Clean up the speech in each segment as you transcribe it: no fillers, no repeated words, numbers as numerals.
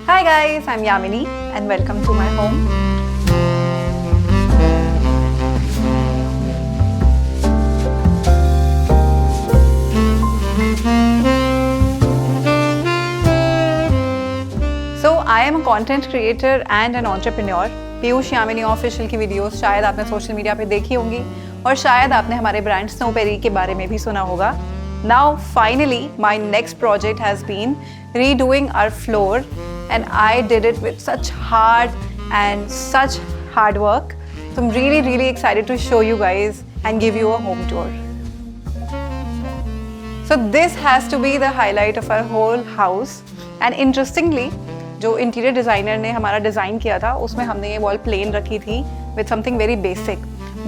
Hi guys, I'm Yamini and welcome to my home. So I am a content creator and an entrepreneur. Piyush Yamini official की videos शायद आपने social media पे देखी होंगी और शायद आपने हमारे ब्रांड स्नोपेरी के बारे में भी सुना होगा. Now finally my next project has been redoing our floor and I did it with such hard work. So I'm really excited to show you guys and give you a home tour. So this has to be the highlight of our whole house and interestingly जो interior designer ने हमारा design किया था उसमें हमने ये wall plane रखी थी with something very basic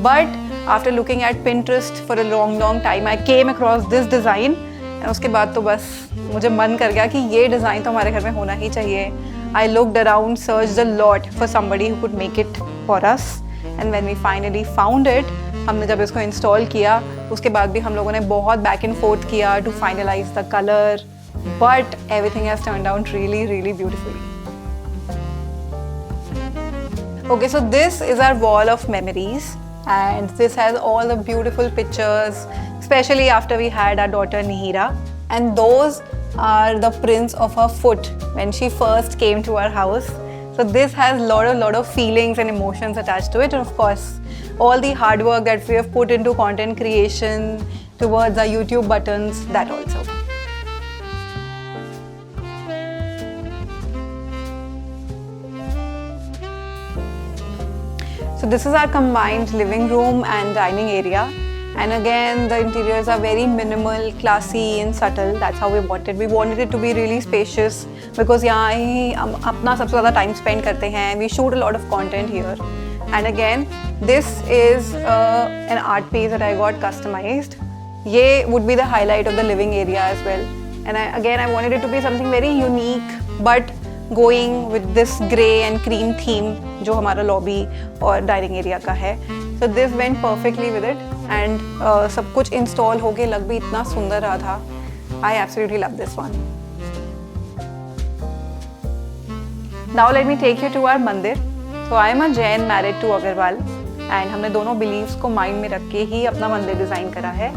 but after looking at Pinterest for a long time I came across this design and उसके बाद तो बस मुझे मन कर गया कि ये डिज़ाइन तो हमारे घर में होना ही चाहिए. I looked around search the lot for somebody who could make it for us and when we finally found it हमने जब इसको इंस्टॉल किया उसके बाद भी हम लोगों ने बहुत बैक एंड फोर्थ किया to finalise the colour. But everything has turned out really beautifully. Okay, so this is our wall of memories and this has all the beautiful pictures, especially after we had our daughter Nihira, and those are the prints of her foot when she first came to our house. So this has lot of feelings and emotions attached to it, and of course all the hard work that we have put into content creation towards our YouTube buttons, that also. So this is our combined living room and dining area, and again the interiors are very minimal, classy and subtle. That's how we wanted. We wanted it to be really spacious because यहाँ ही हम अपना सबसे ज़्यादा time spend करते हैं. We shoot a lot of content here, and again this is an art piece that I got customized. ये would be the highlight of the living area as well, and I wanted it to be something very unique but going with this grey and cream theme जो हमारा lobby और dining area का है. So this went perfectly with it and सब कुछ install होके लग भी इतना सुंदर रहा था. I absolutely love this one. Now let me take you to our मंदिर. So I am a Jain married to Agarwal and हमने दोनों beliefs को माइंड में रख के ही अपना मंदिर डिज़ाइन करा है.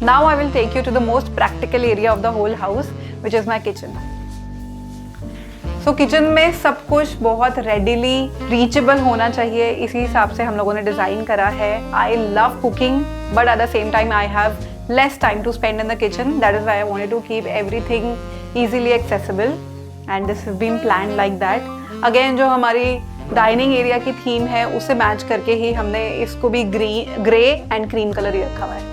Now I will take you to the most practical area of the whole house, which is my kitchen. So kitchen में सब कुछ बहुत readily reachable होना चाहिए, इसी हिसाब से हम लोगों ने डिज़ाइन करा है. I love cooking, but at the same time I have less time to spend in the kitchen. That is why I wanted to keep everything easily accessible, and this has been planned like that. Again जो हमारी dining area की theme है उससे match करके ही हमने इसको भी grey and cream colour ही रखा हुआ है.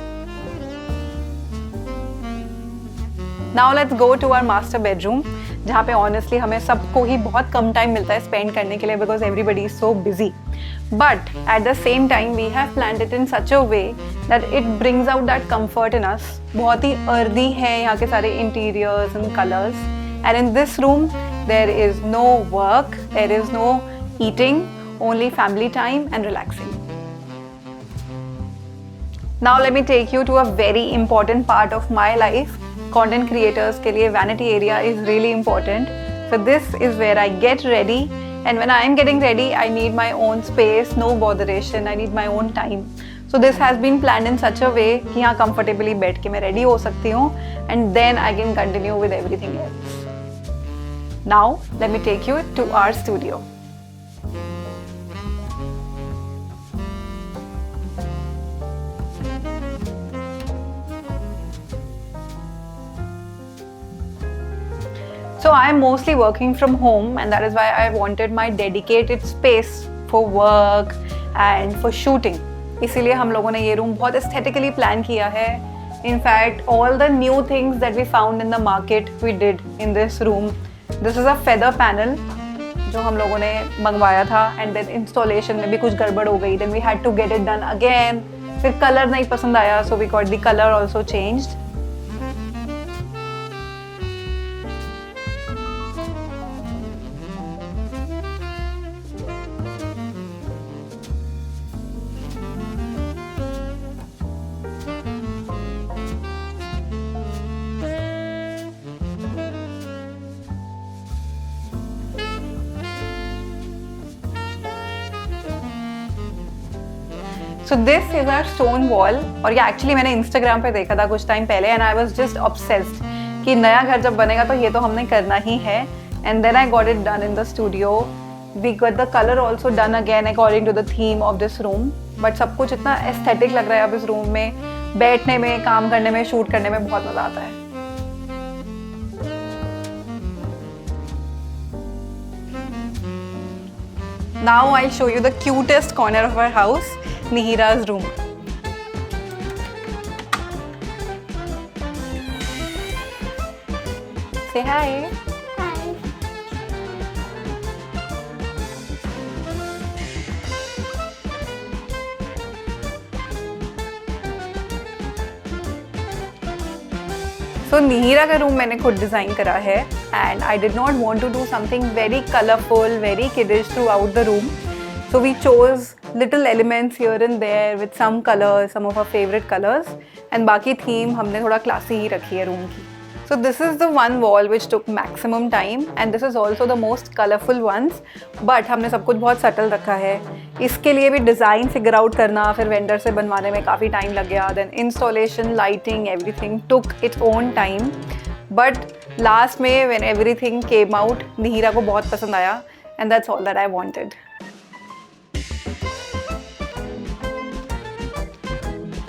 Now let's go to our master bedroom, जहाँ पे honestly हमें सबको ही बहुत कम टाइम मिलता है स्पेंड करने के लिए because everybody is so busy. But at the same time we have planned it in such a way that it brings out that comfort in us. बहुत ही earthy है यहाँ के सारे interiors and colors. And in this room there is no work, there is no eating, only family time and relaxing. Now let me take you to a very important part of my life. Content creators के लिए vanity area is really important. So this is where I get ready, and when I am getting ready I need my own space, no botheration, I need my own time. So this has been planned in such a way कि यहाँ comfortably बैठ के मैं ready हो सकती हूँ and then I can continue with everything else. Now let me take you to our studio. So I am mostly working from home and that is why I wanted my dedicated space for work and for shooting. इसीलिए हम लोगों ने ये room बहुत aesthetically plan किया है. In fact, all the new things that we found in the market we did in this room. This is a feather panel जो हम लोगों ने मंगवाया था and then installation में भी कुछ गड़बड़ हो गई. Then we had to get it done again. फिर color नहीं पसंद आया so we got the color also changed. So this is our stone wall और ये एक्चुअली मैंने इंस्टाग्राम पे देखा था कुछ टाइम पहले and I was just obsessed कि नया घर जब बनेगा तो ये तो हमने करना ही है and then I got it done in the studio. We got the colour also done again according to the theme of this room. But सब कुछ इतना एस्थेटिक लग रहा है अब इस रूम में, बैठने में, काम करने में, शूट करने में बहुत मजा आता है. Now I'll show you the cutest corner of our house, Nihira's room. Say hi. Hi. So Nihira का रूम मैंने खुद डिज़ाइन करा है and I did not want to do something very colorful, very kiddish throughout the room. So we chose little elements here and there with some colors, some of our favorite colors and बाकी theme हमने थोड़ा classy ही रखी है room की. So this is the one wall which took maximum time and this is also the most colorful ones. But हमने सब कुछ बहुत subtle रखा है. इसके लिए भी डिज़ाइन फिगर आउट करना, फिर वेंडर से बनवाने में काफ़ी टाइम लग गया. Then installation, lighting, everything took its own time. But last में when everything came out, Nihira को बहुत पसंद आया and that's all that I wanted.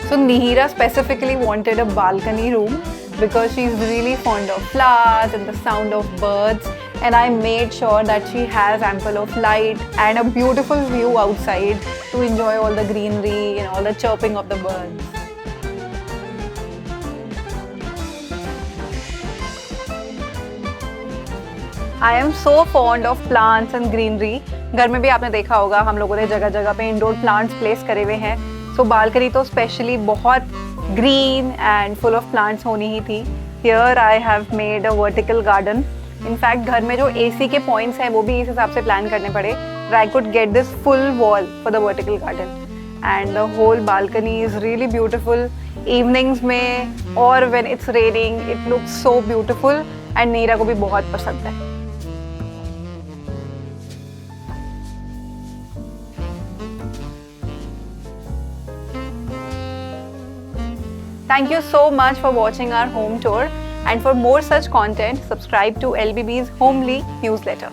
So Nihira specifically wanted a balcony room because she's really fond of flowers and the sound of birds, and I made sure that she has ample of light and a beautiful view outside to enjoy all the greenery and all the chirping of the birds. I am so fond of plants and greenery. घर में भी आपने देखा होगा हम लोगों ने जगह जगह पे इंडोर प्लांट्स प्लेस करे हुए हैं. सो बालकनी तो स्पेशली बहुत green and full of plants होनी ही थी. Here I have made a vertical garden. In fact घर में जो AC के पॉइंट्स हैं वो भी इस हिसाब से प्लान करने पड़े. I could get this full wall for the vertical garden and the whole balcony is really beautiful. Evenings में और when it's raining it looks so beautiful and Neera को भी बहुत पसंद है. Thank you so much for watching our home tour, and for more such content, subscribe to LBB's Homely newsletter.